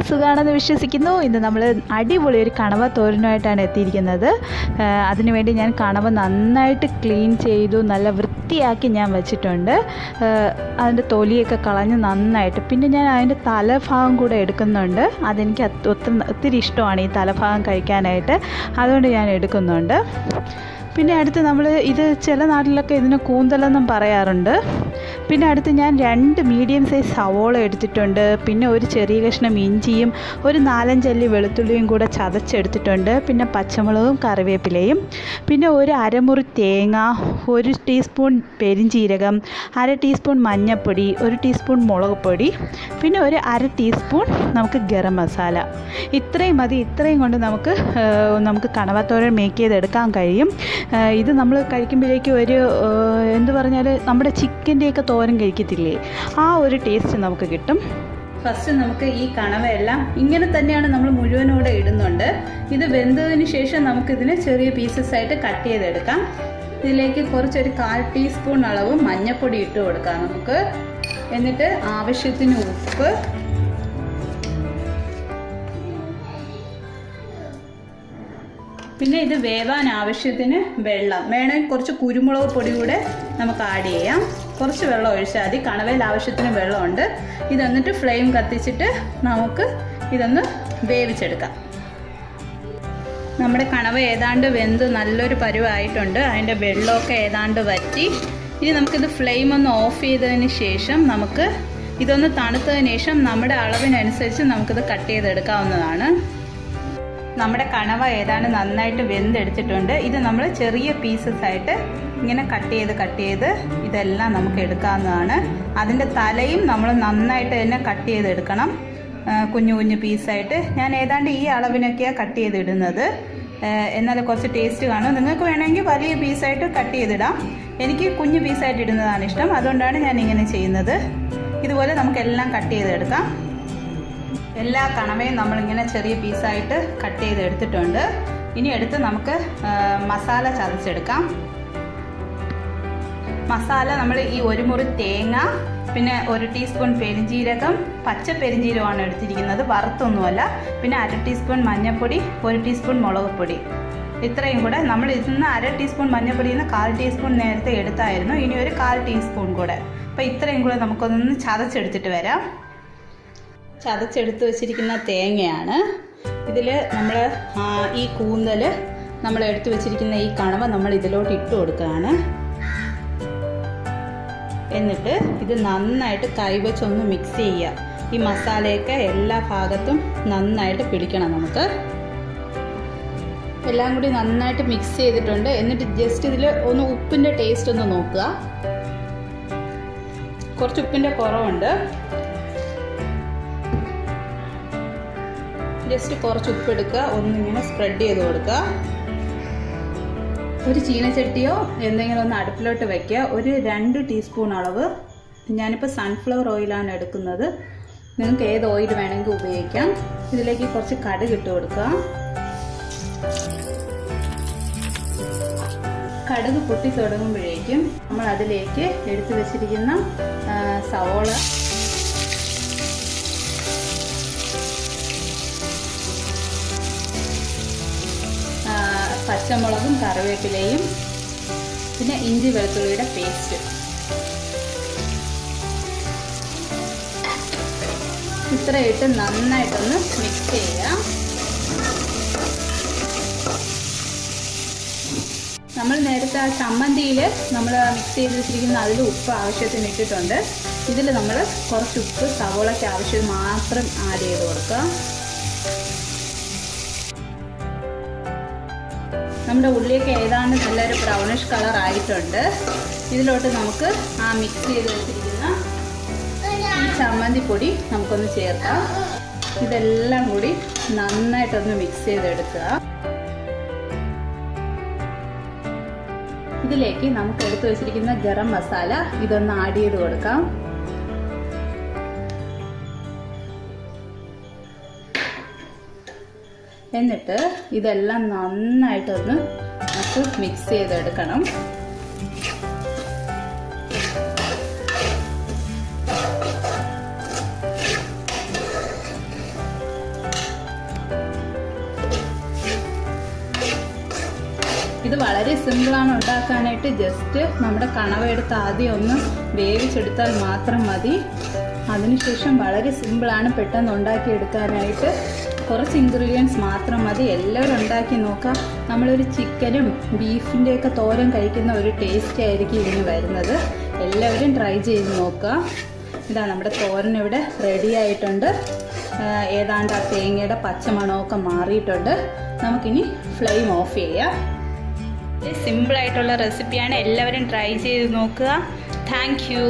എല്ലാവർക്കും സുഖമാണെന്ന് വിശ്വസിക്കുന്നു. ഇന്ന് നമ്മൾ അടിപൊളി ഒരു കണവ തോരനുമായിട്ടാണ് എത്തിയിരിക്കുന്നത്. അതിനുവേണ്ടി ഞാൻ കണവ നന്നായിട്ട് ക്ലീൻ ചെയ്തു, നല്ല വൃത്തിയാക്കി ഞാൻ വെച്ചിട്ടുണ്ട്. അതിൻ്റെ തൊലിയൊക്കെ കളഞ്ഞ് നന്നായിട്ട്, പിന്നെ ഞാൻ അതിൻ്റെ തലഭാഗം കൂടെ എടുക്കുന്നുണ്ട്. അതെനിക്ക് ഒത്തിരി ഇഷ്ടമാണ് ഈ തലഭാഗം കഴിക്കാനായിട്ട്, അതുകൊണ്ട് ഞാൻ എടുക്കുന്നുണ്ട്. പിന്നെ അടുത്ത് നമ്മൾ ഇത് ചില നാട്ടിലൊക്കെ ഇതിന് കൂന്തലെന്നും പറയാറുണ്ട്. പിന്നെ അടുത്ത് ഞാൻ 2 മീഡിയം സൈസ് സവോള എടുത്തിട്ടുണ്ട്. പിന്നെ ഒരു ചെറിയ കഷ്ണം ഇഞ്ചിയും ഒരു 4-5 അല്ലി വെളുത്തുള്ളിയും കൂടെ ചതച്ചെടുത്തിട്ടുണ്ട്. പിന്നെ പച്ചമുളകും കറിവേപ്പിലയും, പിന്നെ ഒരു അരമുറി തേങ്ങ, 1 ടീസ്പൂൺ പെരിഞ്ചീരകം, 1/2 ടീസ്പൂൺ മഞ്ഞൾപ്പൊടി, 1 ടീസ്പൂൺ മുളക് പൊടി, പിന്നെ ഒരു 1/2 ടീസ്പൂൺ നമുക്ക് ഗരം മസാല. ഇത്രയും മതി. ഇത്രയും കൊണ്ട് നമുക്ക് കണവത്തോരൻ മേക്ക് ചെയ്തെടുക്കാൻ കഴിയും. ഇത് നമ്മൾ കഴിക്കുമ്പോഴേക്കും ഒരു എന്ത് പറഞ്ഞാൽ നമ്മുടെ ചിക്കൻ്റെയൊക്കെ തോരൻ കഴിക്കത്തില്ലേ, ആ ഒരു ടേസ്റ്റ് നമുക്ക് കിട്ടും. ഫസ്റ്റ് നമുക്ക് ഈ കണവയെല്ലാം ഇങ്ങനെ തന്നെയാണ് നമ്മൾ മുഴുവനോടെ ഇടുന്നുണ്ട്. ഇത് വെന്തതിന് ശേഷം നമുക്കിതിന് ചെറിയ പീസസ് ആയിട്ട് കട്ട് ചെയ്തെടുക്കാം. ഇതിലേക്ക് കുറച്ചൊരു 1/4 ടീസ്പൂൺ അളവ് മഞ്ഞൾപ്പൊടി ഇട്ട് കൊടുക്കാം നമുക്ക്. എന്നിട്ട് ആവശ്യത്തിന് ഉപ്പ്, പിന്നെ ഇത് വേവാൻ ആവശ്യത്തിന് വെള്ളം വേണമെങ്കിൽ കുറച്ച് കുരുമുളക് പൊടി കൂടെ നമുക്ക് ആഡ് ചെയ്യാം. കുറച്ച് വെള്ളം ഒഴിച്ചാൽ മതി. കണവയിൽ ആവശ്യത്തിന് വെള്ളമുണ്ട്. ഇതെന്നിട്ട് ഫ്ലെയിം കത്തിച്ചിട്ട് നമുക്ക് ഇതൊന്ന് വേവിച്ചെടുക്കാം. നമ്മുടെ കണവ ഏതാണ്ട് വെന്ത് നല്ലൊരു പരുവായിട്ടുണ്ട്. അതിൻ്റെ വെള്ളമൊക്കെ ഏതാണ്ട് വറ്റി. ഇനി നമുക്കിത് ഫ്ലെയിം ഒന്ന് ഓഫ് ചെയ്തതിന് ശേഷം നമുക്ക് ഇതൊന്ന് തണുത്തതിന് ശേഷം നമ്മുടെ അളവിനനുസരിച്ച് നമുക്കിത് കട്ട് ചെയ്തെടുക്കാവുന്നതാണ്. നമ്മുടെ കണവ ഏതാണ്ട് നന്നായിട്ട് വെന്തെടുത്തിട്ടുണ്ട്. ഇത് നമ്മൾ ചെറിയ പീസസ് ആയിട്ട് ഇങ്ങനെ കട്ട് ചെയ്ത് ഇതെല്ലാം നമുക്ക് എടുക്കാവുന്നതാണ്. അതിൻ്റെ തലയും നമ്മൾ നന്നായിട്ട് തന്നെ കട്ട് ചെയ്തെടുക്കണം, കുഞ്ഞു കുഞ്ഞു പീസായിട്ട്. ഞാൻ ഏതാണ്ട് ഈ അളവിനൊക്കെയാണ് കട്ട് ചെയ്തിടുന്നത്. എന്നാൽ കുറച്ച് ടേസ്റ്റ് കാണും. നിങ്ങൾക്ക് വേണമെങ്കിൽ വലിയ പീസായിട്ട് കട്ട് ചെയ്തിടാം. എനിക്ക് കുഞ്ഞു പീസായിട്ട് ഇടുന്നതാണ് ഇഷ്ടം, അതുകൊണ്ടാണ് ഞാൻ ഇങ്ങനെ ചെയ്യുന്നത്. ഇതുപോലെ നമുക്കെല്ലാം കട്ട് ചെയ്തെടുക്കാം. എല്ലാ കണവയും നമ്മളിങ്ങനെ ചെറിയ പീസായിട്ട് കട്ട് ചെയ്തെടുത്തിട്ടുണ്ട്. ഇനി എടുത്ത് നമുക്ക് മസാല ചതച്ചെടുക്കാം. മസാല നമ്മൾ ഈ 1 മുറി തേങ്ങ, പിന്നെ 1 ടീസ്പൂൺ പെരിഞ്ചീരകം, പച്ച പെരിഞ്ചീരകമാണ് എടുത്തിരിക്കുന്നത്, വറുത്തൊന്നുമല്ല. പിന്നെ 1/2 ടീസ്പൂൺ മഞ്ഞൾപ്പൊടി, 1 ടീസ്പൂൺ മുളക് പൊടി. ഇത്രയും കൂടെ നമ്മൾ ഇതിന്ന് 1/2 ടീസ്പൂൺ മഞ്ഞൾപ്പൊടിയിൽ നിന്ന് 1/4 ടീസ്പൂൺ നേരത്തെ എടുത്തായിരുന്നു. ഇനി ഒരു 1/4 ടീസ്പൂൺ കൂടെ. അപ്പോൾ ഇത്രയും കൂടെ നമുക്കൊന്ന് ചതച്ചെടുത്തിട്ട് വരാം. ചതച്ചെടുത്ത് വെച്ചിരിക്കുന്ന തേങ്ങയാണ്. ഇതിൽ നമ്മൾ ഈ കൂന്തൽ നമ്മൾ എടുത്തു വെച്ചിരിക്കുന്ന ഈ കണവ നമ്മൾ ഇതിലോട്ട് ഇട്ട് കൊടുക്കുകയാണ്. എന്നിട്ട് ഇത് നന്നായിട്ട് കൈവച്ചൊന്ന് മിക്സ് ചെയ്യുക. ഈ മസാലയൊക്കെ എല്ലാ ഭാഗത്തും നന്നായിട്ട് പിടിക്കണം. നമുക്ക് എല്ലാം കൂടി നന്നായിട്ട് മിക്സ് ചെയ്തിട്ടുണ്ട്. എന്നിട്ട് ജസ്റ്റ് ഇതിൽ ഒന്ന് ഉപ്പിൻ്റെ ടേസ്റ്റ് ഒന്ന് നോക്കുക. കുറച്ച് ഉപ്പിൻ്റെ കുറവുണ്ട്. ജസ്റ്റ് കുറച്ച് ഉപ്പെടുക്കുക, ഒന്നിങ്ങനെ സ്പ്രെഡ് ചെയ്ത് കൊടുക്കുക. ഒരു ചീനച്ചട്ടിയോ എന്തെങ്കിലും ഒന്ന് അടുപ്പിലോട്ട് വയ്ക്കുക. ഒരു 2 ടീസ്പൂൺ അളവ്, ഞാനിപ്പോൾ സൺഫ്ലവർ ഓയിലാണ് എടുക്കുന്നത്, നിങ്ങൾക്ക് ഏത് ഓയിൽ വേണമെങ്കിൽ ഉപയോഗിക്കാം. ഇതിലേക്ക് കുറച്ച് കടുക് ഇട്ട് കൊടുക്കുക. കടുക് പൊട്ടി തുടങ്ങുമ്പോഴേക്കും നമ്മൾ അതിലേക്ക് എടുത്തു വെച്ചിരിക്കുന്ന സവോള, പച്ചമുളകും കറിവേപ്പിലയും, പിന്നെ ഇഞ്ചി വെളുത്തുള്ളിയുടെ പേസ്റ്റ് ഇത്രയിട്ട് നന്നായിട്ടൊന്ന് മിക്സ് ചെയ്യാം. നമ്മൾ നേരത്തെ ആ ചമ്മന്തിയിൽ നമ്മൾ മിക്സ് ചെയ്ത് വെച്ചിരിക്കുന്ന അതിൽ ഉപ്പ് ആവശ്യത്തിന് ഇട്ടിട്ടുണ്ട്. ഇതിൽ നമ്മൾ കുറച്ച് ഉപ്പ് സവോളയ്ക്ക് ആവശ്യം മാത്രം ആഡ് ചെയ്ത് കൊടുക്കുക. നമ്മുടെ ഉള്ളിയൊക്കെ ഏതാണ്ട് നല്ലൊരു ബ്രൗണിഷ് കളർ ആയിട്ടുണ്ട്. ഇതിലോട്ട് നമുക്ക് ആ മിക്സ് ചെയ്ത് വെച്ചിരിക്കുന്ന ഈ ചമ്മന്തി പൊടി നമുക്കൊന്ന് ചേർക്കാം. ഇതെല്ലാം കൂടി നന്നായിട്ടൊന്ന് മിക്സ് ചെയ്തെടുക്കുക. ഇതിലേക്ക് നമുക്ക് എടുത്തു വെച്ചിരിക്കുന്ന ഗരം മസാല ഇതൊന്ന് ആഡ് ചെയ്ത് കൊടുക്കാം. എന്നിട്ട് ഇതെല്ലാം നന്നായിട്ടൊന്ന് നമുക്ക് മിക്സ് ചെയ്തെടുക്കണം. ഇത് വളരെ സിമ്പിളാണ് ഉണ്ടാക്കാനായിട്ട്. ജസ്റ്റ് നമ്മുടെ കണവ എടുത്ത് ആദ്യം ഒന്ന് വേവിച്ചെടുത്താൽ മാത്രം മതി. അതിനുശേഷം വളരെ സിമ്പിളാണ്, പെട്ടെന്ന് ഉണ്ടാക്കിയെടുക്കാനായിട്ട്. കുറച്ച് ഇൻഗ്രീഡിയൻസ് മാത്രം മതി. എല്ലാവരും ഉണ്ടാക്കി നോക്കാം. നമ്മളൊരു ചിക്കനും ബീഫിൻ്റെയൊക്കെ തോരൻ കഴിക്കുന്ന ഒരു ടേസ്റ്റ് ആയിരിക്കും ഇതിന് വരുന്നത്. എല്ലാവരും ട്രൈ ചെയ്ത് നോക്കുക. ഇതാ നമ്മുടെ തോരൻ ഇവിടെ റെഡി ആയിട്ടുണ്ട്. ഏതാണ്ട് ആ തേങ്ങയുടെ പച്ചമണമൊക്കെ മാറിയിട്ടുണ്ട്. നമുക്കിനി ഫ്ലെയിം ഓഫ് ചെയ്യാം. സിമ്പിളായിട്ടുള്ള റെസിപ്പിയാണ്. എല്ലാവരും ട്രൈ ചെയ്ത് നോക്കുക. Thank you.